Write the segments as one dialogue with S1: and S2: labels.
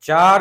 S1: 4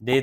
S1: Day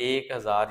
S1: 1000